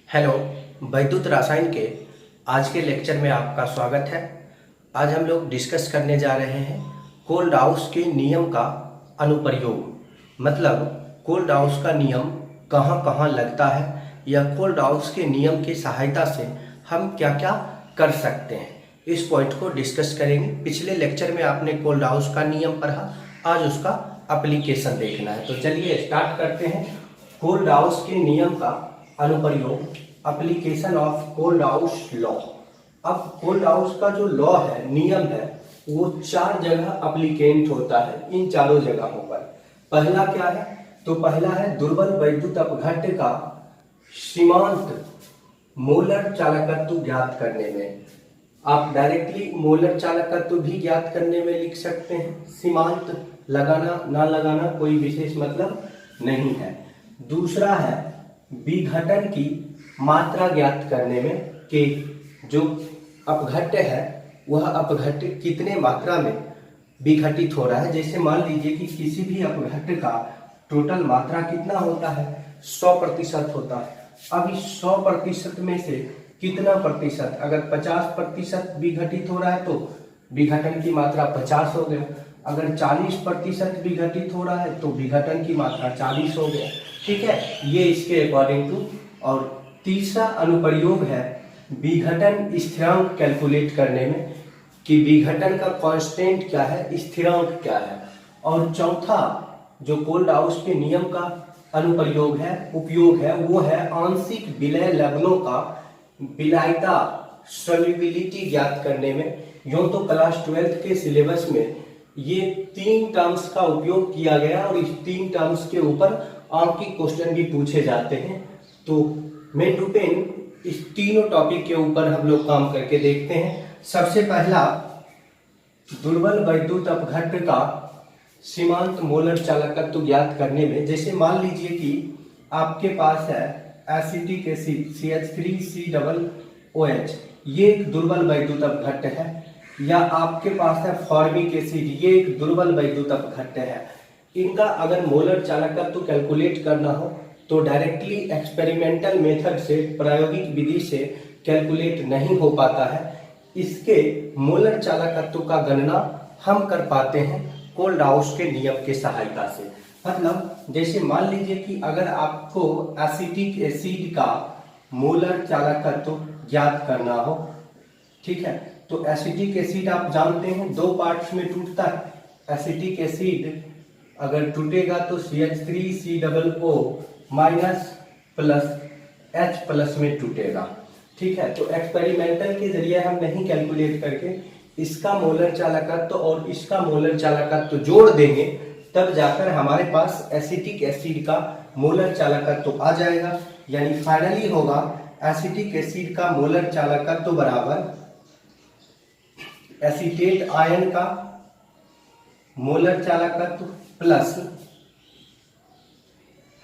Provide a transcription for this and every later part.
Hello. वैद्युत रसायन के आज के लेक्चर में आपका स्वागत है। आज हम लोग डिस्कस करने जा रहे हैं कोल्ड-हाउस के नियम का अनुप्रयोग। मतलब कोल्ड-हाउस का नियम कहाँ कहाँ लगता है या कोल्ड-हाउस के नियम की सहायता से हम क्या क्या कर सकते हैं, इस पॉइंट को डिस्कस करेंगे। पिछले लेक्चर में आपने कोल्ड-हाउस का नियम पढ़ा, आज उसका एप्लीकेशन देखना है। तो चलिए स्टार्ट करते हैं। कोल्ड-हाउस के नियम का अनुप्रयोग, एप्लीकेशन ऑफ कोल्ड-हाउस लॉ। अब कोल्ड-हाउस का जो लॉ है, नियम है, वो 4 जगह एप्लीकेंट होता है। इन चारों जगहों पर पहला क्या है, तो पहला है दुर्बल वैद्युत अपघट्य का सीमांत मोलर चालकत्व ज्ञात करने में। आप डायरेक्टली मोलर चालकत्व भी ज्ञात करने में लिख सकते हैं। सीमांत लगाना ना लगाना कोई विशेष मतलब नहीं है। दूसरा है विघटन की मात्रा ज्ञात करने में, कि जो अपघट्य है वह अपघट्य कितने मात्रा में विघटित हो रहा है। जैसे मान लीजिए कि किसी भी अपघट्य का टोटल मात्रा कितना होता है, 100% होता है। अब इस 100% में से कितना प्रतिशत, अगर 50% विघटित हो रहा है तो विघटन की मात्रा 50 हो गया। अगर 40% विघटित हो रहा है तो विघटन की मात्रा 40 हो गया। ठीक है, ये इसके अकॉर्डिंग टू। और तीसरा अनुप्रयोग है विघटन स्थिरांक कैलकुलेट करने में, कि विघटन का कांस्टेंट क्या है, स्थिरांक क्या है। और चौथा जो कोल्ड-हाउस के नियम का अनुप्रयोग है, उपयोग है, वो है आंशिक विलय लवणों का विलायता सॉल्युबिलिटी ज्ञात करने में। यूं तो क्लास 12th के सिलेबस में ये 3 टर्म्स का उपयोग किया गया और इस 3 टर्म्स के ऊपर आंकिक क्वेश्चन भी पूछे जाते हैं। तो मेन टू पेन इस तीनों टॉपिक के ऊपर हम लोग काम करके देखते हैं। सबसे पहला दुर्बल वैद्युत अपघट्य का सीमांत मोलर चालकत्व ज्ञात करने में। जैसे मान लीजिए कि आपके पास है एसिटिक एसिड CH3COOH, ये एक दुर्बल वैद्युत अपघट्य है। या आपके पास है फॉर्मिक एसिड, ये एक दुर्बल वैद्युत अपघट्य है। इनका अगर मोलर चालकत्व कैलकुलेट करना हो तो डायरेक्टली एक्सपेरिमेंटल मेथड से, प्रायोगिक विधि से कैलकुलेट नहीं हो पाता है। इसके मोलर चालकत्व का गणना हम कर पाते हैं कोल्ड-हाउस के नियम के सहायता से। मतलब जैसे मान लीजिए कि अगर आपको एसिटिक एसिड का मोलर चालकत्व ज्ञात करना हो, ठीक है, तो एसिटिक एसिड आप जानते हैं 2 पार्ट्स में टूटता है। एसिटिक एसिड अगर टूटेगा तो CH3COO माइनस प्लस H+ में टूटेगा। ठीक है, तो एक्सपेरिमेंटल के जरिए हम नहीं कैलकुलेट करके इसका मोलर चालकत्व और इसका मोलर चालकत्व जोड़ देंगे, तब जाकर हमारे पास एसिटिक एसिड का मोलर चालकत्व आ जाएगा। यानी फाइनली होगा एसिटिक एसिड का मोलर चालकत्व बराबर एसीटेट आयन का मोलर चालकत्व प्लस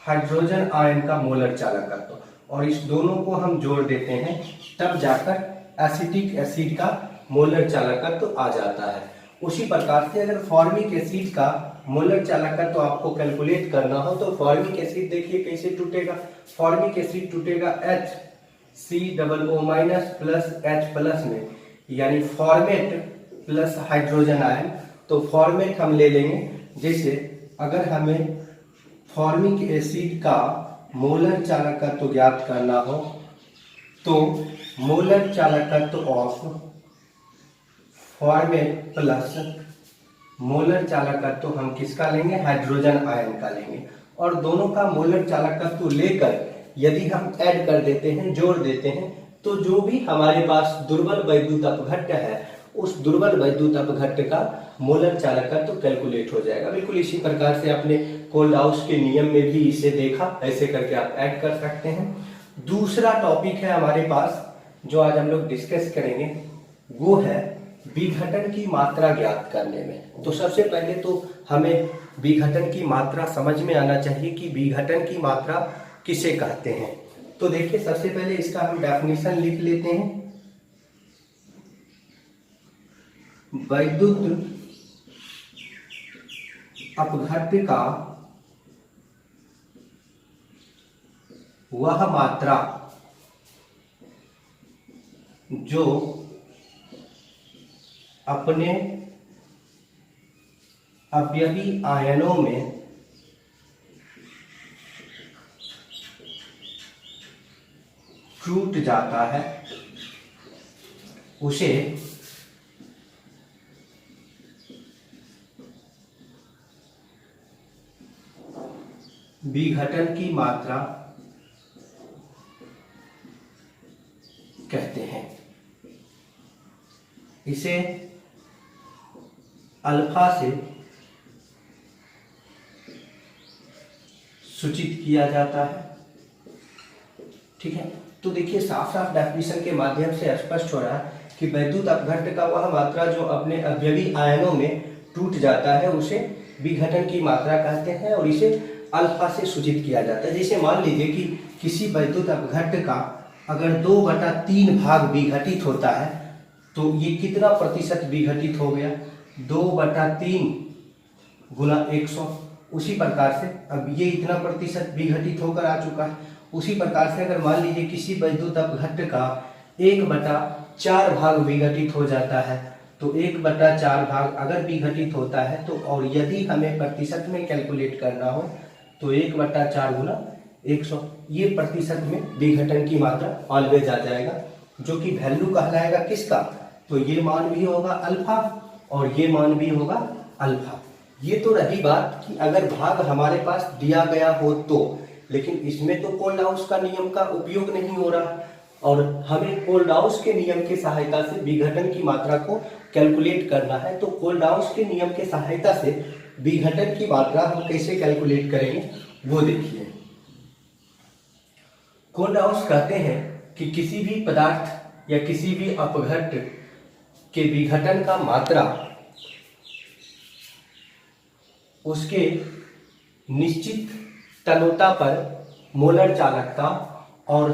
हाइड्रोजन आयन का मोलर चालकत्व, और इस दोनों को हम जोड़ देते हैं, तब जाकर एसिटिक एसिड का मोलर चालकत्व आ जाता है। उसी प्रकार से अगर फॉर्मिक एसिड का मोलर चालकत्व आपको कैलकुलेट करना हो तो फॉर्मिक एसिड देखिए कैसे टूटेगा। फॉर्मिक एसिड टूटेगा HCOO माइनस प्लस H+ में, यानी फॉर्मेट प्लस हाइड्रोजन आयन। तो फॉर्मेट हम ले लेंगे। जैसे अगर हमें फॉर्मिक एसिड का मोलर चालकत्व ज्ञात करना हो तो मोलर चालकत्व ऑफ फॉर्मेट प्लस मोलर चालकत्व हम किसका लेंगे, हाइड्रोजन आयन का लेंगे। और दोनों का मोलर चालकत्व लेकर यदि हम ऐड कर देते हैं, जोड़ देते हैं, तो जो भी हमारे पास दुर्बल वैद्युत अपघट्य है उस दुर्बल वैद्युत अपघट्य का मोलर चालकत्व कैलकुलेट हो जाएगा। बिल्कुल इसी प्रकार से आपने कोल्ड-हाउस के नियम में भी इसे देखा, ऐसे करके आप ऐड कर सकते हैं। दूसरा टॉपिक है हमारे पास जो आज हम लोग डिस्कस करेंगे, वो है विघटन की मात्रा ज्ञात करने में। तो सबसे पहले तो हमें विघटन की मात्रा समझ में आना चाहिए कि विघटन की मात्रा किसे कहते हैं। तो देखिए सबसे पहले इसका हम डेफिनेशन लिख लेते हैं। वैद्युत अपघट्य का वह मात्रा जो अपने अवयवी आयनों में टूट जाता है उसे विघटन की मात्रा कहते हैं। इसे अल्फा से सूचित किया जाता है। ठीक है, तो देखिए साफ साफ डेफिनेशन के माध्यम से स्पष्ट हो रहा है कि वैद्युत अपघट्ट का वह मात्रा जो अपने अवयवी आयनों में टूट जाता है उसे विघटन की मात्रा कहते हैं और इसे अल्फा से सूचित किया जाता है। जैसे मान लीजिए कि किसी वैद्युत अपघट्ट का अगर 2/3 भाग विघटित होता है तो ये कितना प्रतिशत विघटित हो गया? 2/3 गुना 100। उसी प्रकार से अब ये इतना प्रतिशत विघटित होकर आ चुका है। उसी प्रकार से अगर मान लीजिए किसी वैद्युत अपघट्ट का 1/4 भाग विघटित हो जाता है तो 1/4 भाग अगर विघटित होता है तो, और यदि हमें प्रतिशत में कैलकुलेट करना हो तो 1/4 गुना 100, ये प्रतिशत में विघटन की मात्रा ऑलवेज आ जाएगा, जो कि वैल्यू कहलाएगा किसका? तो ये मान भी होगा अल्फा और ये मान भी होगा अल्फा। ये तो रही बात कि अगर भाग हमारे पास दिया गया हो तो, लेकिन इसमें तो कोल्डाउस का नियम का उपयोग नहीं हो रहा और हमें कोल्डाउस के नियम की सहायता से विघटन की मात्रा को कैलकुलेट करना है। तो कोल्डाउस के नियम की सहायता से विघटन की मात्रा हम कैसे कैलकुलेट करेंगे वो देखिए। कोल्डाउस कहते हैं कि किसी भी पदार्थ या किसी भी अपघट्ट के विघटन का मात्रा उसके निश्चित तन्यता पर मोलर चालकता और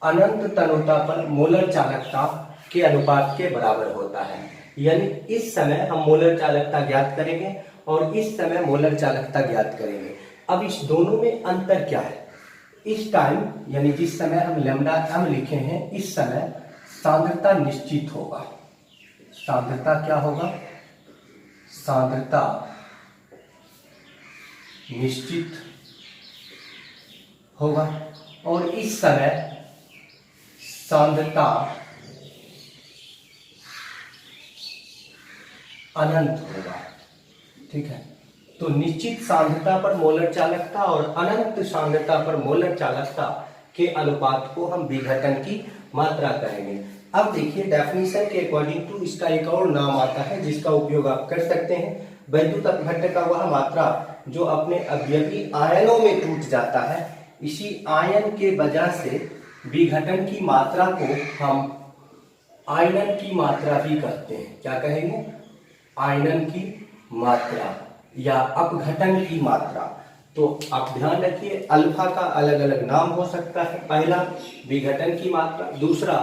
अनंत तन्यता पर मोलर चालकता के अनुपात के बराबर होता है। यानी इस समय हम मोलर चालकता ज्ञात करेंगे और इस समय मोलर चालकता ज्ञात करेंगे। अब इस दोनों में अंतर क्या है? इस टाइम यानी जिस समय हम लैम्डा m लिखे हैं, इस समय सांद्रता निश्चित होगा। सांद्रता क्या होगा? सांद्रता निश्चित होगा और इस समय सांद्रता अनंत होगा। ठीक है, तो निश्चित सांद्रता पर मोलर चालकता और अनंत सांद्रता पर मोलर चालकता के अनुपात को हम विघटन की मात्रा कहेंगे। अब देखिए डेफिनेशन के अकॉर्डिंग टू इसका एक और नाम आता है जिसका उपयोग आप कर सकते हैं। वैद्युत अपघट्ट का वह मात्रा जो अपने अवयवी आयनों में टूट जाता है, इसी आयन के वजह से विघटन की मात्रा को हम आयनन की मात्रा भी कहते हैं। क्या कहेंगे? आयनन की मात्रा या अपघटन की मात्रा। तो आप ध्यान रखिए अल्फा का अलग अलग नाम हो सकता है। पहला विघटन की मात्रा, दूसरा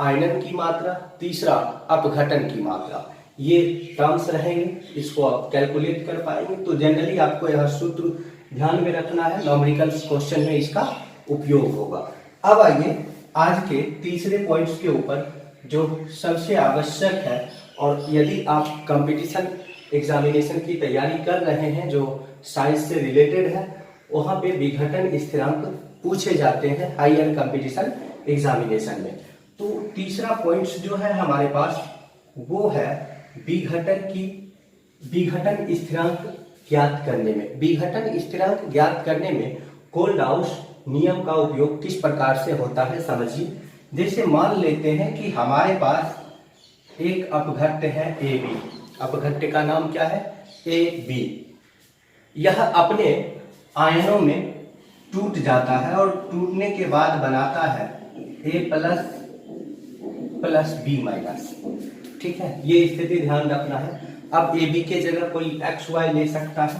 आयनन की मात्रा, तीसरा अपघटन की मात्रा। ये टर्म्स रहेंगे, इसको आप कैलकुलेट कर पाएंगे। तो जनरली आपको यह सूत्र ध्यान में रखना है, न्यूमेरिकल्स क्वेश्चन में इसका उपयोग होगा। अब आइए आज के तीसरे पॉइंट्स के ऊपर जो सबसे आवश्यक है, और यदि आप कंपटीशन एग्जामिनेशन की तैयारी कर रहे हैं जो साइंस से रिलेटेड है, वहाँ पे विघटन स्थिरांक पूछे जाते हैं हायर कंपटीशन एग्जामिनेशन में। तो तीसरा पॉइंट्स जो है हमारे पास वो है विघटन स्थिरांक ज्ञात करने में। विघटन स्थिरांक ज्ञात करने में कोल्डाउस नियम का उपयोग किस प्रकार से होता है समझिए। जैसे मान लेते हैं कि हमारे पास एक अपघट्ट है AB। अपघट्ट का नाम क्या है? AB। यह अपने आयनों में टूट जाता है और टूटने के बाद बनाता है A प्लस B माइनस। ठीक है, ये स्थिति ध्यान रखना है। अब AB के जगह कोई XY ले सकता है।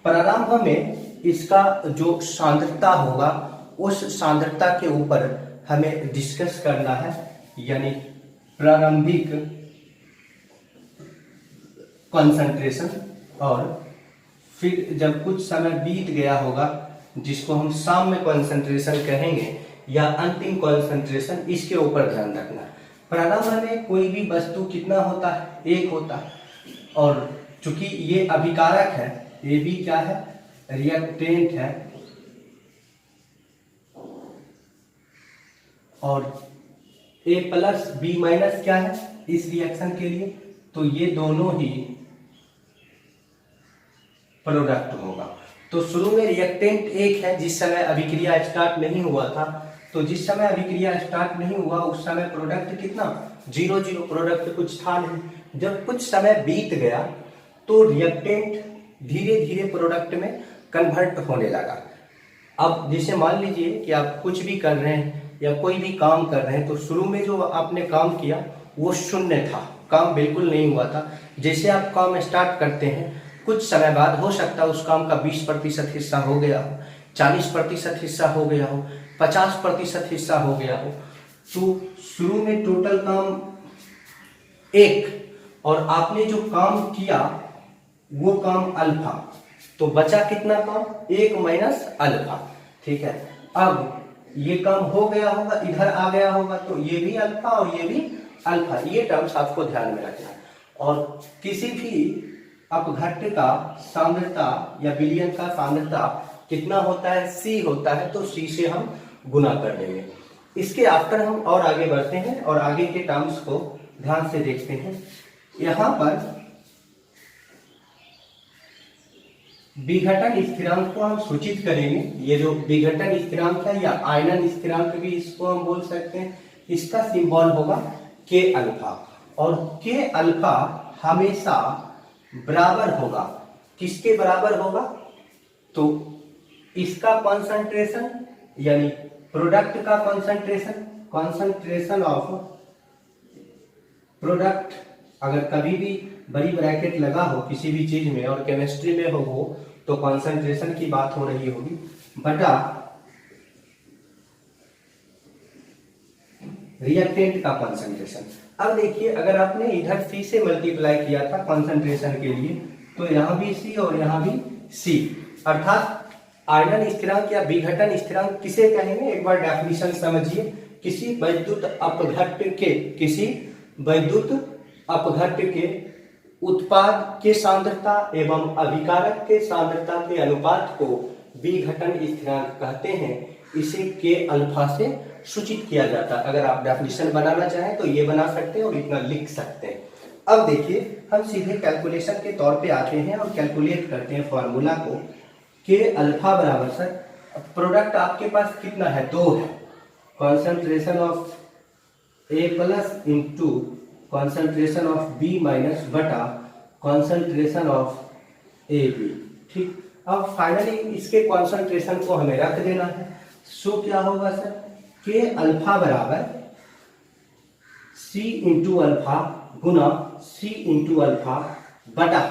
प्रारंभ में इसका जो सांद्रता होगा उस सांद्रता के ऊपर हमें डिस्कस करना है, यानी प्रारंभिक कंसंट्रेशन। और फिर जब कुछ समय बीत गया होगा जिसको हम साम्य कंसंट्रेशन कहेंगे, या अंतिम कॉन्सेंट्रेशन, इसके ऊपर ध्यान रखना है। प्रारंभ में कोई भी वस्तु कितना होता है, एक होता है, और चूंकि ये अभिकारक है, ये भी क्या है, रिएक्टेंट है, और A प्लस B माइनस क्या है इस रिएक्शन के लिए, तो ये दोनों ही प्रोडक्ट होगा। तो शुरू में रिएक्टेंट एक है, जिस समय अभिक्रिया स्टार्ट नहीं हुआ था, तो जिस समय अभिक्रिया स्टार्ट नहीं हुआ उस समय प्रोडक्ट कितना, 0 0, प्रोडक्ट कुछ था नहीं। जब कुछ समय बीत गया तो रिएक्टेंट धीरे धीरे प्रोडक्ट में कन्वर्ट होने लगा। अब जैसे मान लीजिए कि आप कुछ भी कर रहे हैं या कोई भी काम कर रहे हैं, तो शुरू में जो आपने काम किया वो शून्य था, काम बिल्कुल नहीं हुआ था। जैसे आप काम स्टार्ट करते हैं, कुछ समय बाद हो सकता है उस काम का 20% हिस्सा हो गया हो, 40% हिस्सा हो गया हो, 50% हिस्सा हो गया हो। तो शुरू में टोटल काम एक, और आपने जो काम किया वो काम अल्फा, तो बचा कितना काम, 1 माइनस अल्फा। ठीक है, अब ये काम हो गया होगा, इधर आ गया होगा, तो ये भी अल्फा और ये भी अल्फा, ये टर्म्स आपको ध्यान में रखना है। और किसी भी अपघट्ट का सांद्रता या विलयन का सांद्रता कितना होता है, C होता है, तो C से हम गुना कर देंगे। इसके आफ्टर हम और आगे बढ़ते हैं और आगे के टर्म्स को ध्यान से देखते हैं। यहां पर विघटन स्थिरांक को हम सूचित करेंगे। ये जो विघटन स्थिरांक है या आयनन स्थिरांक भी इसको हम बोल सकते हैं, इसका सिंबल होगा के अल्फा, और के अल्फा हमेशा बराबर होगा, किसके बराबर होगा, तो इसका कॉन्सेंट्रेशन यानी प्रोडक्ट का कॉन्सेंट्रेशन, कॉन्सेंट्रेशन ऑफ प्रोडक्ट, अगर कभी भी बड़ी ब्रैकेट लगा हो किसी भी चीज में और केमिस्ट्री में हो तो कॉन्सेंट्रेशन की बात हो रही होगी, बटा रिएक्टेंट का कॉन्सेंट्रेशन। अब देखिए, अगर आपने इधर C से मल्टीप्लाई किया था कॉन्सेंट्रेशन के लिए, तो यहाँ भी C और यहाँ भी C, अर्थात आयनन स्थिरांक या विघटन स्थिरांक किसे कहेंगे, एक बार डेफिनेशन समझिए। किसी वैद्युत अपघट्ट के उत्पाद के सांद्रता एवं अभिकारक के सांद्रता के अनुपात को विघटन स्थिरांक कहते हैं। इसे के अल्फा से सूचित किया जाता है। अगर आप डेफिनेशन बनाना चाहें तो ये बना सकते हैं और इतना लिख सकते हैं। अब देखिए, हम सीधे कैलकुलेशन के तौर पे आते हैं और कैलकुलेट करते हैं फॉर्मूला को। के अल्फा बराबर, सर प्रोडक्ट आपके पास कितना है, 2 है, concentration of A plus into concentration of B minus बटा कॉन्सेंट्रेशन ऑफ AB। ठीक, अब फाइनली इसके कॉन्सेंट्रेशन को हमें रख देना है। सो क्या होगा सर, के अल्फा बराबर C इंटू अल्फा गुना C इंटू अल्फा बटा,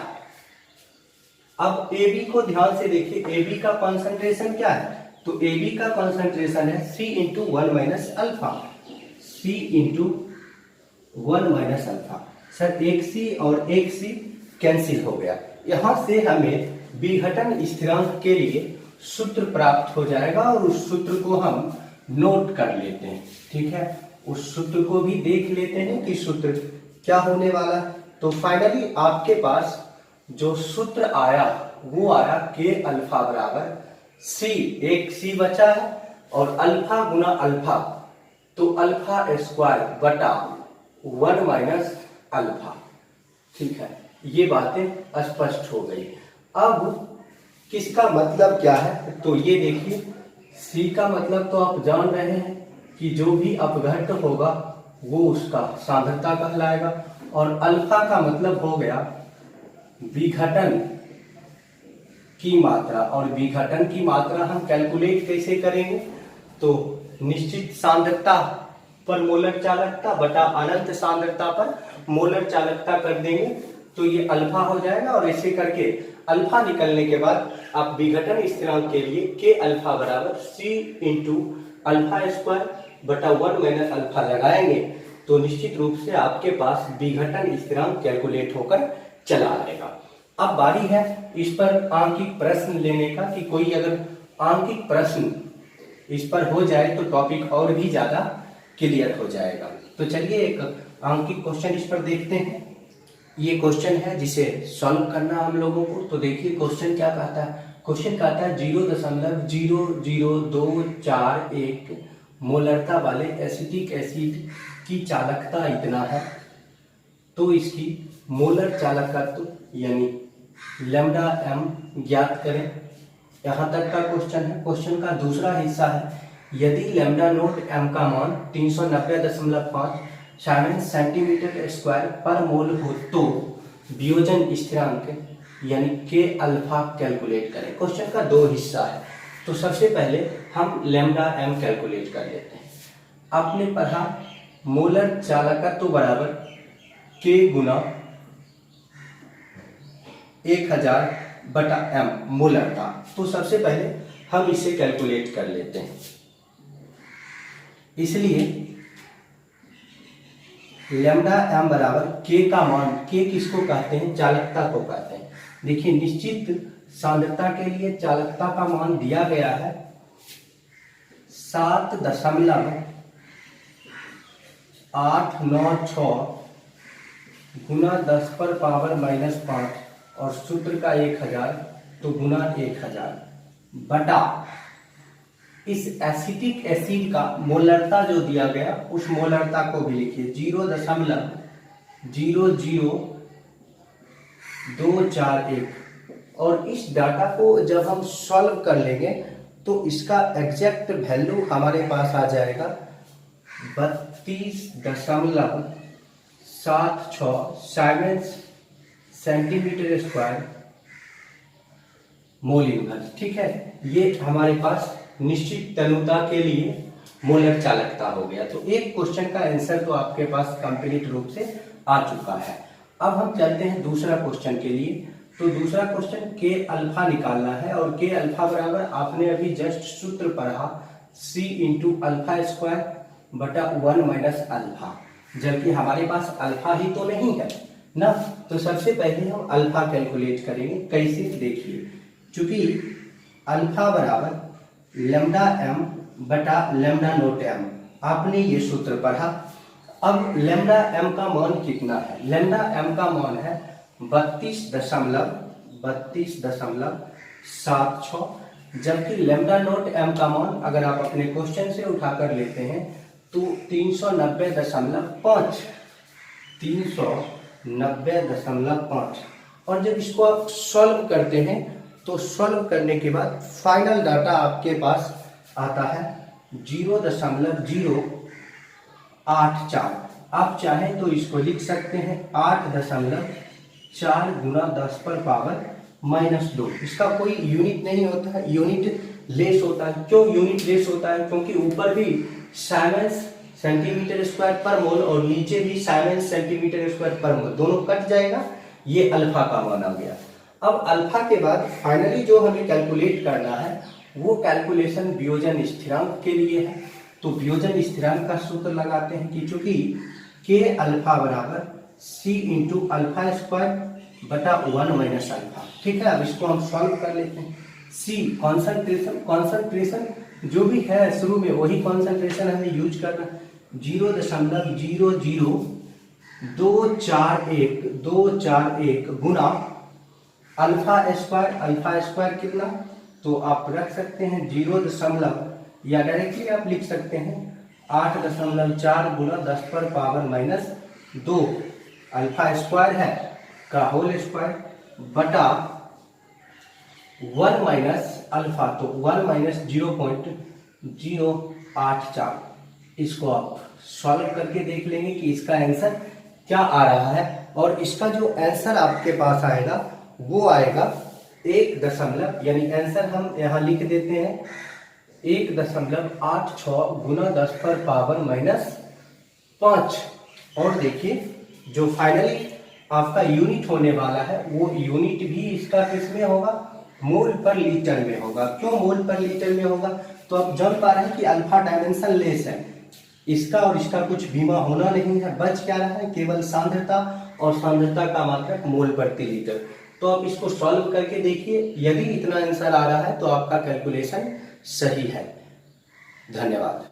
अब AB को ध्यान से देखिए, AB का कॉन्सेंट्रेशन क्या है, तो AB का कॉन्सेंट्रेशन है C into 1 minus alpha, C into 1 minus alpha. Sir एक C और एक C कैंसिल हो गया। यहां से हमें विघटन स्थिरांक के लिए सूत्र प्राप्त हो जाएगा और उस सूत्र को हम नोट कर लेते हैं। ठीक है, उस सूत्र को भी देख लेते हैं कि सूत्र क्या होने वाला है। तो फाइनली आपके पास जो सूत्र आया वो आया के अल्फा बराबर C, एक C बचा है, और अल्फा गुना अल्फा, तो अल्फा स्क्वायर बटा 1 माइनस अल्फा। ठीक है, ये बातें स्पष्ट हो गई। अब किसका मतलब क्या है, तो ये देखिए, C का मतलब तो आप जान रहे हैं कि जो भी अपघट्ट होगा वो उसका सांद्रता कहलाएगा, और अल्फा का मतलब हो गया विघटन की मात्रा। और विघटन की मात्रा हम कैलकुलेट कैसे करेंगे, तो निश्चित सांद्रता पर मोलर चालकता बटा अनंत सांद्रता पर मोलर चालकता कर देंगे, तो ये अल्फा हो जाएगा। और ऐसे करके अल्फा निकलने के बाद आप विघटन स्थिरांक के लिए के अल्फा बराबर C इंटू अल्फा स्क्वायर बटा 1 माइनस अल्फा लगाएंगे, तो निश्चित रूप से आपके पास विघटन स्थिरांक कैलकुलेट होकर चला आएगा। अब बारी है इस पर आंकिक प्रश्न लेने का, कि कोई अगर आंकिक प्रश्न इस पर हो जाए तो टॉपिक और भी ज़्यादा क्लियर हो जाएगा। तो चलिए एक अंकित क्वेश्चन इस पर देखते हैं। ये क्वेश्चन है जिसे सॉल्व करना हम लोगों को। तो देखिए क्वेश्चन क्या कहता है। क्वेश्चन कहता है 0.00241 मोलरता वाले एसिटिक एसिड की चालकता इतना है, तो इसकी मोलर चालकत्व यानी लैम्डा एम ज्ञात करें। यहाँ तक का क्वेश्चन है। क्वेश्चन का दूसरा हिस्सा है, यदि लैम्डा नोट एम का मान 390.5 सेंटीमीटर स्क्वायर पर मोल हो तो वियोजन स्थिरांक यानी के अल्फा कैलकुलेट करें। क्वेश्चन का दो हिस्सा है। तो सबसे पहले हम लैम्डा एम कैलकुलेट कर लेते हैं। आपने पढ़ा मोलर चालकत्व बराबर के गुना 1000 बटा एम मोलरता। तो सबसे पहले हम इसे कैलकुलेट कर लेते हैं। इसलिए लैम्डा एम बराबर के का मान, के किसको कहते हैं, चालकता को कहते हैं। देखिए निश्चित सांद्रता के लिए चालकता का मान दिया गया है 7.896 गुना 10⁻⁻5 और सूत्र का 1000 तो गुना 1000 बटा इस एसिटिक एसिड का मोलरता जो दिया गया उस मोलरता को भी लिखिए 0.00241। और इस डाटा को जब हम सॉल्व कर लेंगे तो इसका एग्जैक्ट वैल्यू हमारे पास आ जाएगा 32.76 सेंटीमीटर स्क्वायर मोल इनवर्स। ठीक है, ये हमारे पास निश्चित तनुता के लिए मोलर चालकता हो गया। तो एक क्वेश्चन का आंसर तो आपके पास कंप्लीट रूप से आ चुका है। अब हम चलते हैं दूसरा क्वेश्चन के लिए। तो दूसरा क्वेश्चन के अल्फा निकालना है और के अल्फा बराबर आपने अभी जस्ट सूत्र पढ़ा C इंटू अल्फा स्क्वायर बटा 1 माइनस अल्फा, जबकि हमारे पास अल्फा ही तो नहीं है ना। तो सबसे पहले हम अल्फा कैलकुलेट करेंगे। कैसे, देखिए चूंकि अल्फा बराबर लैम्डा एम बटा लैम्डा नोट एम, आपने ये सूत्र पढ़ा। अब लैम्डा एम का मान कितना है, लैम्डा एम का मान है 32.76, जबकि लैम्डा नोट एम का मान अगर आप अपने क्वेश्चन से उठाकर लेते हैं तो 390.5। और जब इसको आप सॉल्व करते हैं तो सॉल्व करने के बाद फाइनल डाटा आपके पास आता है 0.084। आप चाहें तो इसको लिख सकते हैं 8.4 गुना 10⁻⁻2। इसका कोई यूनिट नहीं होता है, यूनिट लेस होता है। क्यों यूनिट लेस होता है, क्योंकि ऊपर भी साइमेंस सेंटीमीटर स्क्वायर पर मोल और नीचे भी साइमेंस सेंटीमीटर स्क्वायर पर मोल, दोनों कट जाएगा। ये अल्फा का मान आ गया। अब अल्फा के बाद फाइनली जो हमें कैलकुलेट करना है वो कैलकुलेशन वियोजन स्थिरांक के लिए है। तो वियोजन स्थिरांक का सूत्र लगाते हैं कि चूंकि के अल्फा बराबर C इंटू अल्फा स्क्वायर बटा 1 माइनस अल्फा। ठीक है, अब इसको हम सॉल्व कर लेते हैं। C कॉन्सेंट्रेशन जो भी है शुरू में वही कॉन्सेंट्रेशन हमें यूज करना है। 0.00241 गुना अल्फा स्क्वायर कितना, तो आप रख सकते हैं 0 या डायरेक्टली आप लिख सकते हैं 8.4 गुना 10⁻⁻2 अल्फा स्क्वायर है का होल स्क्वायर बटा 1 माइनस अल्फा, तो 1 माइनस 0.084। इसको आप सॉल्व करके देख लेंगे कि इसका आंसर क्या आ रहा है। और इसका जो आंसर आपके पास आएगा वो आएगा 1 यानी आंसर हम यहाँ लिख देते हैं 1.86 गुना 10⁻⁻5। और देखिए जो फाइनली आपका यूनिट होने वाला है वो यूनिट भी इसका किसमें होगा, मोल पर लीटर में होगा। क्यों मोल पर लीटर में होगा, तो आप जान पा रहे हैं कि अल्फा डायमेंशन लेस है, इसका और इसका कुछ बीमा होना नहीं है। बच क्या रहा है, केवल सांद्रता और सांद्रता का मात्रक मोल प्रति लीटर। तो आप इसको सॉल्व करके देखिए, यदि इतना आंसर आ रहा है तो आपका कैलकुलेशन सही है। धन्यवाद।